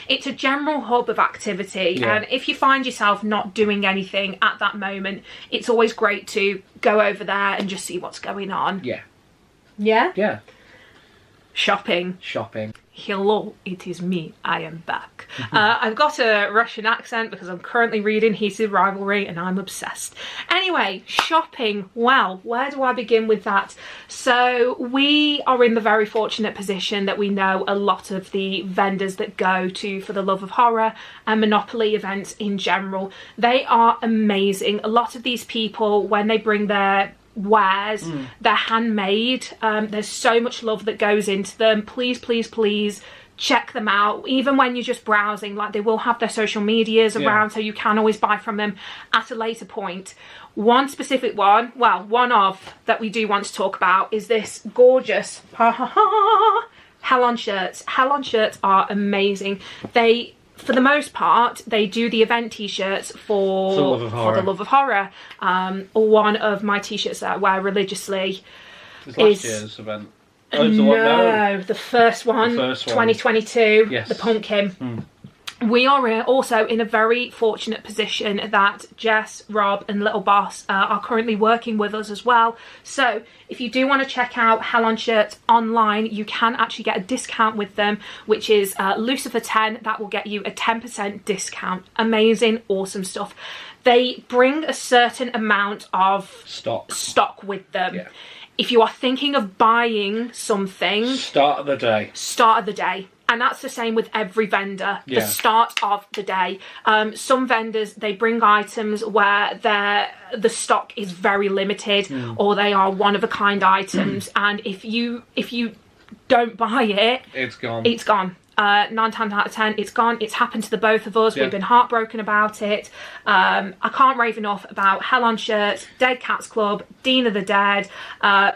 It's a general hub of activity, and if you find yourself not doing anything at that moment, it's always great to go over there and just see what's going on. Yeah. Shopping. Hello, it is me. I am back. I've got a Russian accent because I'm currently reading Heated Rivalry and I'm obsessed. Anyway, shopping. Well, where do I begin with that? So we are in the very fortunate position that we know a lot of the vendors that go to For the Love of Horror and Monopoly events in general. They are amazing. A lot of these people, when they bring their wares, they're handmade. There's so much love that goes into them. Please check them out. Even when you're just browsing, like, they will have their social medias around, so you can always buy from them at a later point. One specific one, well, one of that we do want to talk about is this gorgeous Hell on shirts. Hell on shirts are amazing. They, for the most part, they do the event t-shirts for the Love of Horror. One of my t-shirts that I wear religiously is last year's event. The first one, 2022, the pumpkin. We are also in a very fortunate position that Jess, Rob and Little Boss are currently working with us as well. So if you do want to check out Hell on Shirts online, you can actually get a discount with them, which is Loucifer 10. That will get you a 10% discount. Amazing, awesome stuff. They bring a certain amount of stock with them. Yeah. If you are thinking of buying something, start of the day. And that's the same with every vendor, the start of the day. Some vendors, they bring items where the stock is very limited, or they are one-of-a-kind items. And if you don't buy it, it's gone. 9 times out of 10, it's gone. It's happened to the both of us. We've been heartbroken about it. I can't rave enough about Hell on Shirts, Dead Cats Club, Dean of the Dead,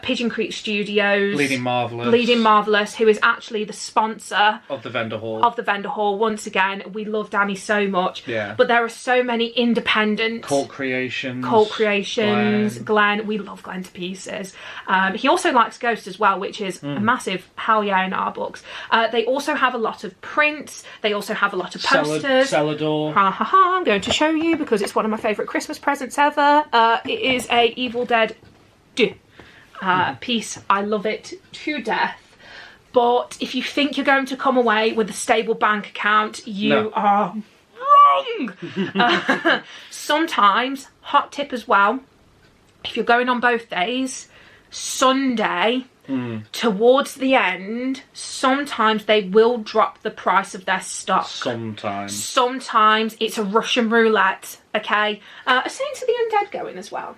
Pigeon Creek Studios, Bleeding Marvellous, who is actually the sponsor of the vendor hall. Once again, we love Danny so much. But there are so many independent Cult Creations, Glenn. We love Glenn to pieces. He also likes Ghost as well, which is a massive hell yeah in our books. They also have a lot of prints. They also have a lot of posters. Celador. I'm going to show you because it's one of my favourite Christmas presents ever. It is a Evil Dead piece. I love it to death. But if you think you're going to come away with a stable bank account, you are wrong. Sometimes, hot tip as well, if you're going on both days, Sunday, towards the end, sometimes they will drop the price of their stock. Sometimes it's a Russian roulette, okay? Are Saints of the Undead going as well?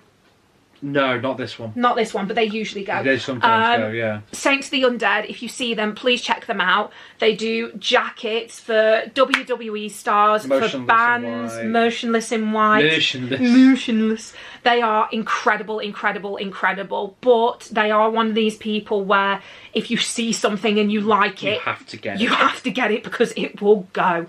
No, not this one. Not this one, but they usually go. They sometimes go, yeah. Saints of the Undead, if you see them, please check them out. They do jackets for WWE stars, for bands, motionless in white. Motionless. They are incredible, incredible, incredible. But they are one of these people where if you see something and you like it, you have to get it. You have to get it because it will go.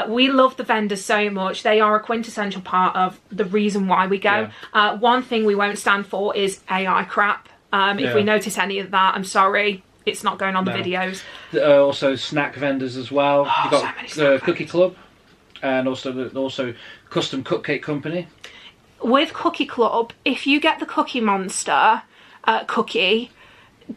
We love the vendors so much. They are a quintessential part of the reason why we go. Yeah. One thing we won't stand for is AI crap. If we notice any of that, I'm sorry. It's not going on the videos. Also snack vendors as well. You've got the Cookie Club and also Custom Cupcake Company. With Cookie Club, if you get the Cookie Monster cookie,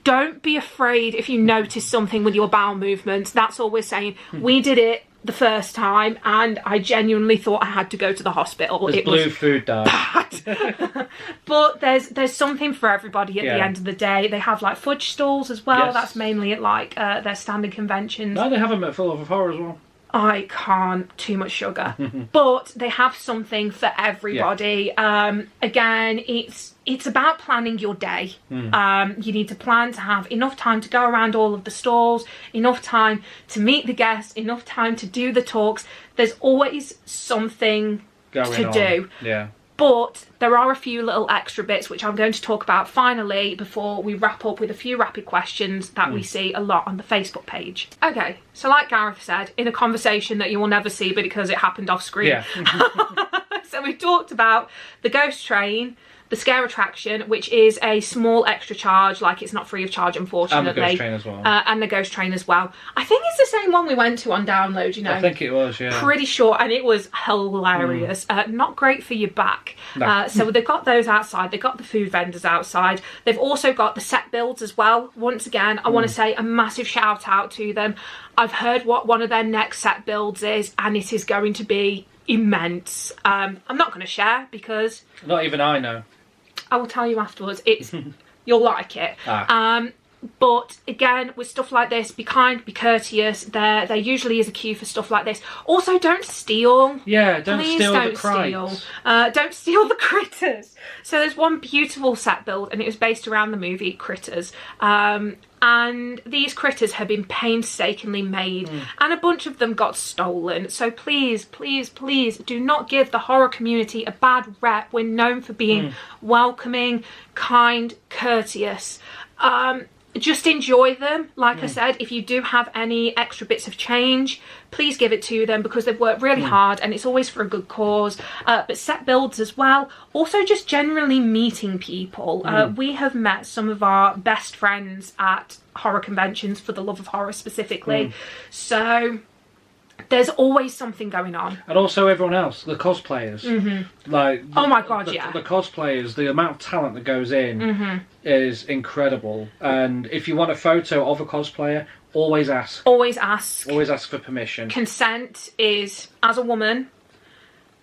don't be afraid if you notice something with your bowel movements. That's all we're saying. We did it the first time and I genuinely thought I had to go to the hospital. It blue was food dye. Bad. But there's something for everybody at the end of the day. They have like fudge stalls as well. Yes. That's mainly at like their standing conventions. No, they have them at Full of Horror as well. I can't, too much sugar. But they have something for everybody. Yeah. Again, it's about planning your day. You need to plan to have enough time to go around all of the stalls, enough time to meet the guests, enough time to do the talks. There's always something to do. Yeah. But there are a few little extra bits which I'm going to talk about finally before we wrap up with a few rapid questions that we see a lot on the Facebook page. Okay, so like Gareth said, in a conversation that you will never see because it happened off screen. Yeah. So we talked about the ghost train, the scare attraction, which is a small extra charge, like it's not free of charge, unfortunately. And the ghost train as well. And the ghost train as well. I think it's the same one we went to on download, you know. I think it was, yeah. Pretty sure, and it was hilarious. Not great for your back. No. So they've got those outside. They've got the food vendors outside. They've also got the set builds as well. Once again, I want to say a massive shout out to them. I've heard what one of their next set builds is, and it is going to be immense. I'm not going to share because... Not even I know. I will tell you afterwards. It's you'll like it. But again, with stuff like this, be kind, be courteous. There usually is a queue for stuff like this. Also, don't steal. Yeah, please steal the critters. Don't steal the critters. So there's one beautiful set build, and it was based around the movie Critters. And these critters have been painstakingly made, and a bunch of them got stolen. So please, please, please do not give the horror community a bad rep. We're known for being welcoming, kind, courteous. Just enjoy them. Like I said, if you do have any extra bits of change, please give it to them because they've worked really hard and it's always for a good cause. But set builds as well. Also just generally meeting people. We have met some of our best friends at horror conventions, for the love of horror specifically. So there's always something going on. And also everyone else, the cosplayers. Like, oh my god, yeah. The cosplayers, the amount of talent that goes in is incredible. And if you want a photo of a cosplayer, always ask. Always ask. Always ask for permission. Consent is, as a woman,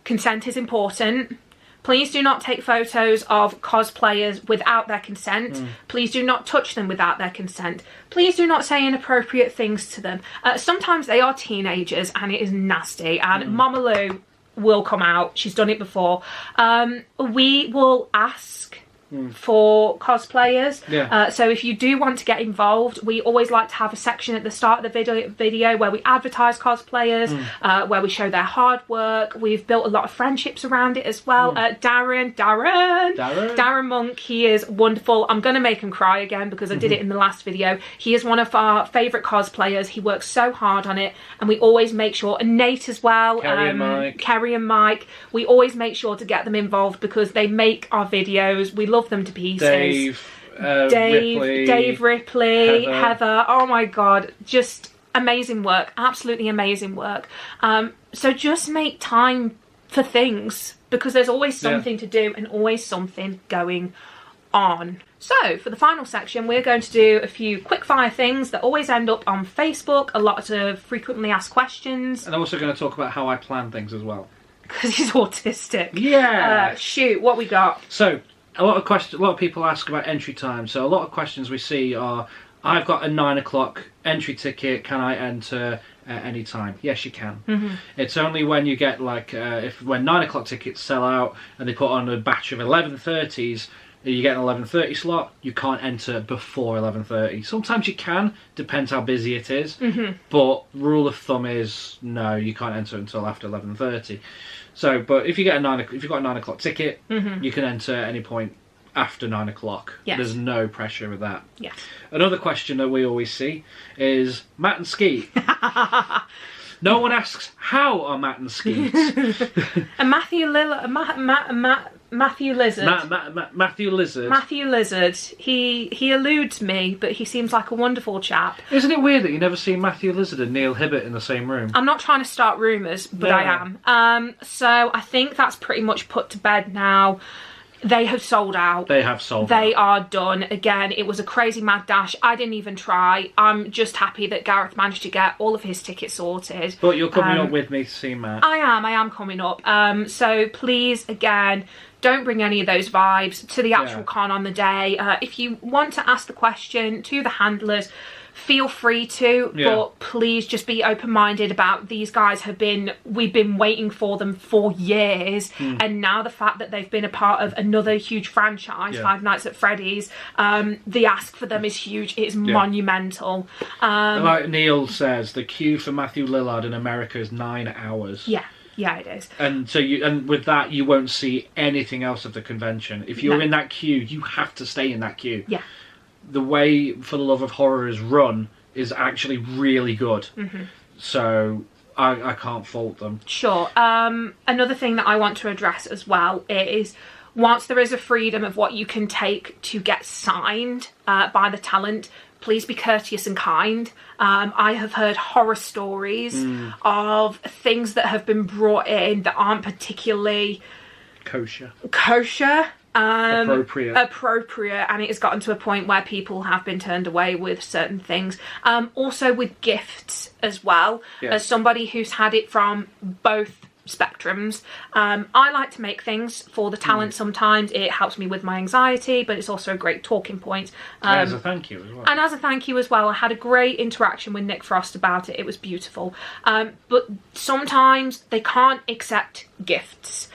consent is important. Please do not take photos of cosplayers without their consent. Please do not touch them without their consent. Please do not say inappropriate things to them. Sometimes they are teenagers and it is nasty. And Mama Lou will come out. She's done it before. We will ask for cosplayers. So if you do want to get involved, we always like to have a section at the start of the video where we advertise cosplayers, where we show their hard work. We've built a lot of friendships around it as well. Darren Monk, he is wonderful. I'm going to make him cry again because I did it in the last video. He is one of our favourite cosplayers. He works so hard on it, and we always make sure, and Nate as well, Kerry and Mike, we always make sure to get them involved because they make our videos. We love them to pieces. Dave Ripley, Heather. Oh my god, just amazing work, absolutely amazing work. So just make time for things because there's always something to do and always something going on. So for the final section, we're going to do a few quick fire things that always end up on Facebook, a lot of frequently asked questions. And I'm also going to talk about how I plan things as well. Because he's autistic. Yeah. Shoot, what we got? So a lot of people ask about entry time. So a lot of questions we see are, I've got a 9 o'clock entry ticket, can I enter at any time? Yes, you can. It's only when you get like when 9 o'clock tickets sell out and they put on a batch of 11:30s, You get an 11:30 slot, you can't enter before 11:30. Sometimes you can, depends how busy it is. But rule of thumb is no, you can't enter until after 11:30. So, but if you get if you've got a 9 o'clock ticket, you can enter at any point after 9 o'clock. Yes. There's no pressure with that. Yes. Another question that we always see is Matt and Skeet. No one asks how are Matt and Skeet. And Matthew Lizard. Matthew Lizard. Matthew Lizard. He eludes me, but he seems like a wonderful chap. Isn't it weird that you never see Matthew Lizard and Neil Hibbert in the same room? I'm not trying to start rumours, but I am. So I think that's pretty much put to bed now. They have sold out. They have sold out. They are done. Again, it was a crazy mad dash. I didn't even try. I'm just happy that Gareth managed to get all of his tickets sorted. But you're coming up with me to see Matt. I am coming up. So please, again, don't bring any of those vibes to the actual con on the day. If you want to ask the question to the handlers, feel free to, but please just be open-minded about these guys we've been waiting for them for years, and now the fact that they've been a part of another huge franchise, Five Nights at Freddy's, the ask for them is huge. It's monumental. Like Neil says, the queue for Matthew Lillard in America is 9 hours. Yeah, it is. And so with that, you won't see anything else of the convention. If you're in that queue, you have to stay in that queue. Yeah. The way For the Love of Horror is run is actually really good. So I can't fault them. Sure. Another thing that I want to address as well is, whilst there is a freedom of what you can take to get signed by the talent, please be courteous and kind. I have heard horror stories of things that have been brought in that aren't particularly kosher. Appropriate, and it has gotten to a point where people have been turned away with certain things. Also with gifts as well. As somebody who's had it from both spectrums, I like to make things for the talent. Sometimes it helps me with my anxiety, but it's also a great talking point. And as a thank you as well. And as a thank you as well, I had a great interaction with Nick Frost about it. It was beautiful. But sometimes they can't accept gifts.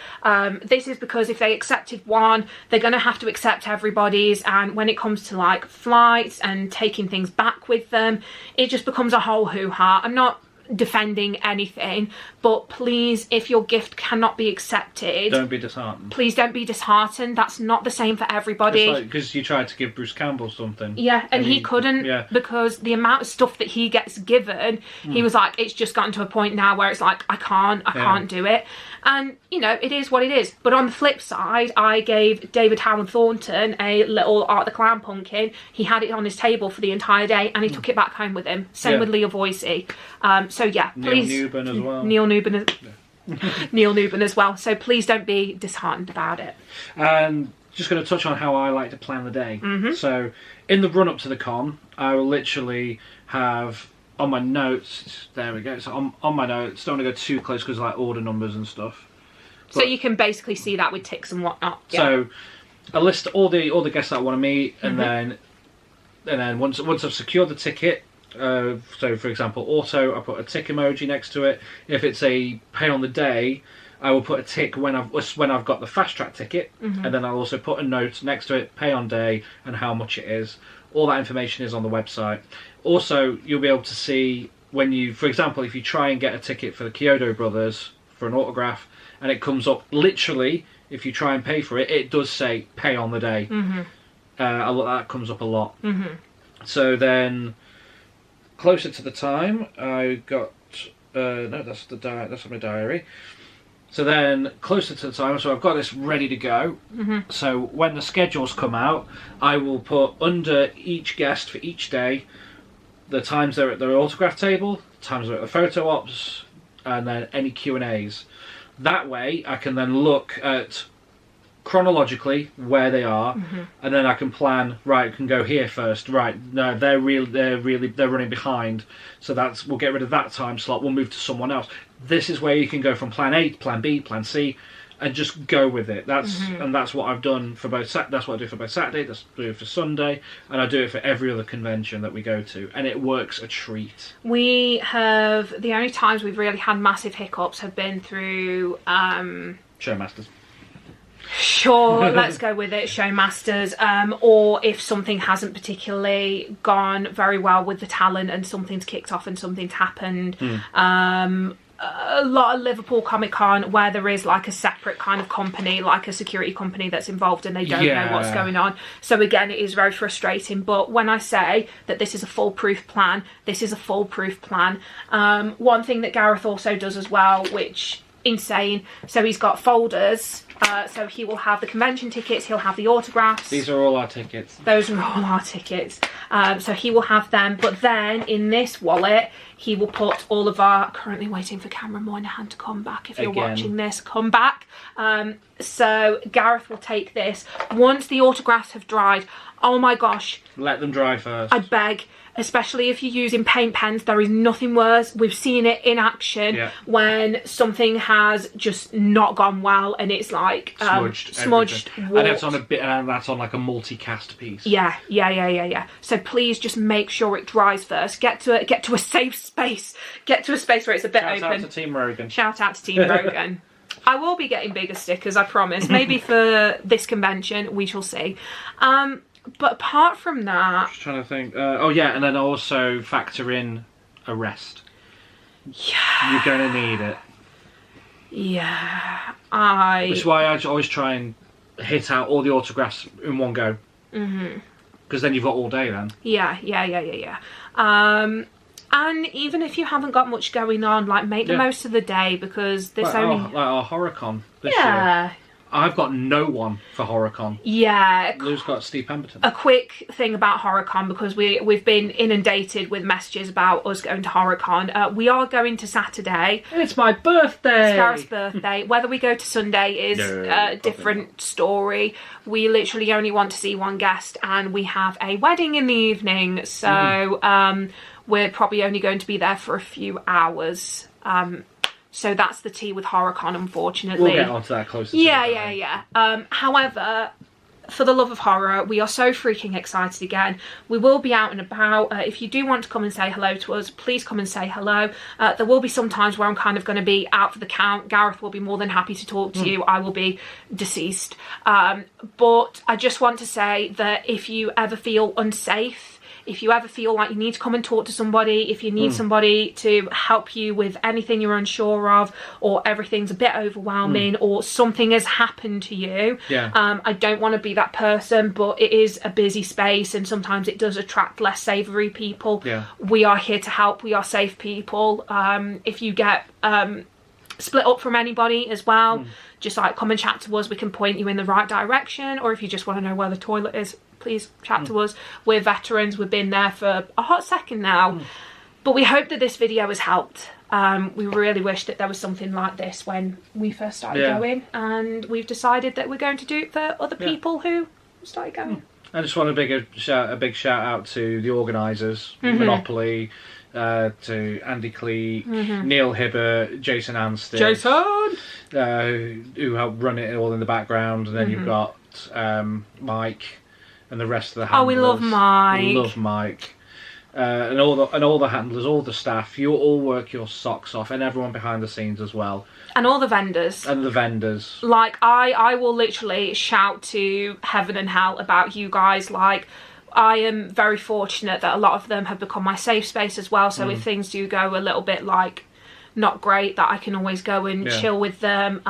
This is because if they accepted one, they're going to have to accept everybody's, and when it comes to like flights and taking things back with them, it just becomes a whole hoo-ha. I'm not defending anything, but please, if your gift cannot be accepted, don't be disheartened. Please don't be disheartened. That's not the same for everybody. It's like because you tried to give Bruce Campbell something, and he couldn't, because the amount of stuff that he gets given, he was like, it's just gotten to a point now where it's like, I can't do it. And you know, it is what it is. But on the flip side, I gave David Howard Thornton a little Art the Clown pumpkin. He had it on his table for the entire day, and he took it back home with him. Same with Leah Voicey. So yeah, please. Neil Newbern as well. Neil Newbern as well. So please don't be disheartened about it. And just going to touch on how I like to plan the day. So in the run up to the con, I will literally have on my notes. There we go. So on my notes, don't want to go too close because like order numbers and stuff. So you can basically see that with ticks and whatnot. So I list all the guests that I want to meet, and then once I've secured the ticket. So for example, auto, I put a tick emoji next to it. If it's a pay on the day, I will put a tick when I've got the fast track ticket, and then I'll also put a note next to it, pay on day and how much it is. All that information is on the website. Also, you'll be able to see when you, for example, if you try and get a ticket for the Kyoto Brothers for an autograph, and it comes up literally, if you try and pay for it, it does say pay on the day. That comes up a lot. So then, closer to the time, I got no, that's my diary. So then, closer to the time, so I've got this ready to go. So when the schedules come out, I will put under each guest for each day the times they're at their autograph table, the times they're at the photo ops, and then any Q&As. That way, I can then look at chronologically where they are, and then I can plan. Right, can go here first. Right, no, they're running behind, so we'll get rid of that time slot. We'll move to someone else. This is where you can go from plan A to plan B, plan C, and just go with it. That's what I've done for both. That's what I do for both Saturday. That's what I do for Sunday, and I do it for every other convention that we go to, and it works a treat. We have the only times we've really had massive hiccups have been through Showmasters. Sure, let's go with it, Showmasters. Or if something hasn't particularly gone very well with the talent and something's kicked off and something's happened. A lot of Liverpool Comic Con where there is like a separate kind of company, like a security company that's involved, and they don't know what's going on. So again, it is very frustrating. But when I say that this is a foolproof plan, this is a foolproof plan. One thing that Gareth also does as well, which insane, so he's got folders. So he will have the convention tickets, he'll have the autographs. These are all our tickets. Those are all our tickets. So he will have them, but then in this wallet he will put all of our, currently waiting for Cameron Moynihan to come back. If you're watching this, come back. So Gareth will take this once the autographs have dried. Oh my gosh, let them dry first. I beg, especially if you're using paint pens, there is nothing worse. We've seen it in action when something has just not gone well and it's like smudged, and it's on a bit, and that's on like a multicast piece. Yeah. So please just make sure it dries first. Get to a safe space. Get to a space where it's a bit open. Shout out to Team Rogan. Shout out to Team Rogan. I will be getting bigger stickers, I promise. Maybe for this convention, we shall see. But apart from that... Just trying to think. Oh, yeah, and then also factor in a rest. Yeah. You're going to need it. Yeah. Which is why I always try and hit out all the autographs in one go. Because then you've got all day then. Yeah. And even if you haven't got much going on, like, make the most of the day, because there's only... Like our HorrorCon this year. I've got no one for HorrorCon. Yeah. Lou's got Steve Pemberton. A quick thing about HorrorCon, because we've been inundated with messages about us going to HorrorCon. We are going to Saturday. It's my birthday. It's Gareth's birthday. Whether we go to Sunday is a different story. We literally only want to see one guest, and we have a wedding in the evening. So we're probably only going to be there for a few hours. So that's the tea with HorrorCon, unfortunately. We'll get onto that closer. Yeah. However, for the love of horror, we are so freaking excited again. We will be out and about. If you do want to come and say hello to us, please come and say hello. There will be some times where I'm kind of going to be out for the count. Gareth will be more than happy to talk to you. I will be deceased. But I just want to say that if you ever feel unsafe, if you ever feel like you need to come and talk to somebody, if you need somebody to help you with anything you're unsure of, or everything's a bit overwhelming, or something has happened to you, I don't want to be that person, but it is a busy space and sometimes it does attract less savoury people. We are here to help. We are safe people. If you get split up from anybody as well, just like come and chat to us. We can point you in the right direction, or if you just want to know where the toilet is, please chat to us. We're veterans, we've been there for a hot second now. But we hope that this video has helped. We really wish that there was something like this when we first started going, and we've decided that we're going to do it for other people who started going. I just want a big shout out to the organisers, Monopoly, to Andy Clee, Neil Hibbert, Jason Anstey, who helped run it all in the background, and then you've got Mike and the rest of the handlers. Oh, we love Mike. We love Mike. And all the handlers, all the staff, you all work your socks off, and everyone behind the scenes as well. And all the vendors. And the vendors. Like, I will literally shout to heaven and hell about you guys. Like, I am very fortunate that a lot of them have become my safe space as well. So if things do go a little bit, like, not great, that I can always go and chill with them.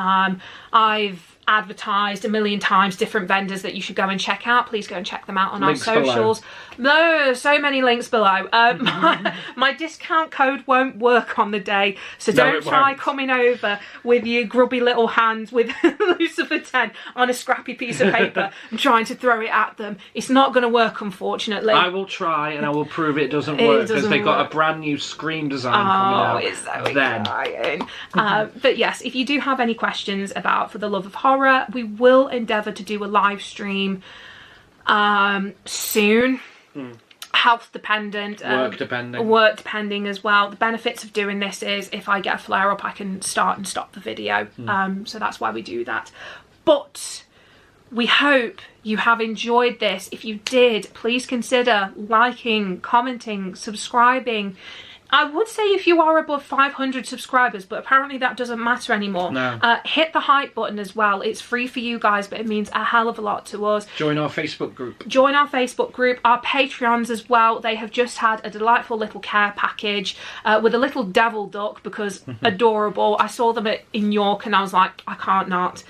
I've advertised a million times different vendors that you should go and check out. Please go and check them out on our socials. No, so many links below. My discount code won't work on the day, so don't try coming over with your grubby little hands with Loucifer 10 on a scrappy piece of paper and trying to throw it at them. It's not going to work, unfortunately. I will try, and I will prove it doesn't work, because they've got a brand new Scream design coming out. Oh, it's so exciting. But yes, if you do have any questions about For the Love of Horror, we will endeavour to do a live stream soon. Health dependent, work depending as well. The benefits of doing this is if I get a flare up, I can start and stop the video. So that's why we do that. But we hope you have enjoyed this. If you did, please consider liking, commenting, subscribing. I would say if you are above 500 subscribers, but apparently that doesn't matter anymore. No. Hit the hype button as well. It's free for you guys, but it means a hell of a lot to us. Join our Facebook group. Join our Facebook group, our Patreons as well. They have just had a delightful little care package with a little devil duck, because adorable. I saw them in York and I was like, I can't not.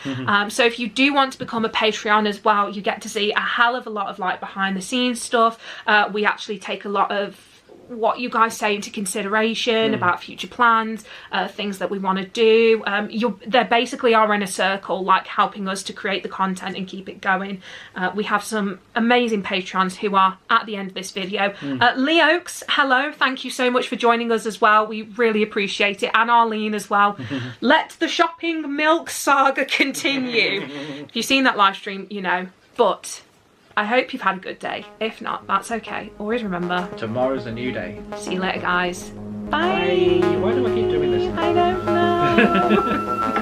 So if you do want to become a Patreon as well, you get to see a hell of a lot of like behind the scenes stuff. We actually take a lot of what you guys say into consideration about future plans, things that we want to do. They basically are in a circle, like helping us to create the content and keep it going. We have some amazing patrons who are at the end of this video. Lee Oakes, hello, thank you so much for joining us as well. We really appreciate it. And Arlene as well. Let the shopping milk saga continue. If you've seen that live stream, you know. But I hope you've had a good day. If not, that's okay. Always remember, Tomorrow's a new day. See you later, guys. Bye. Bye. Why do I keep doing this? I don't know.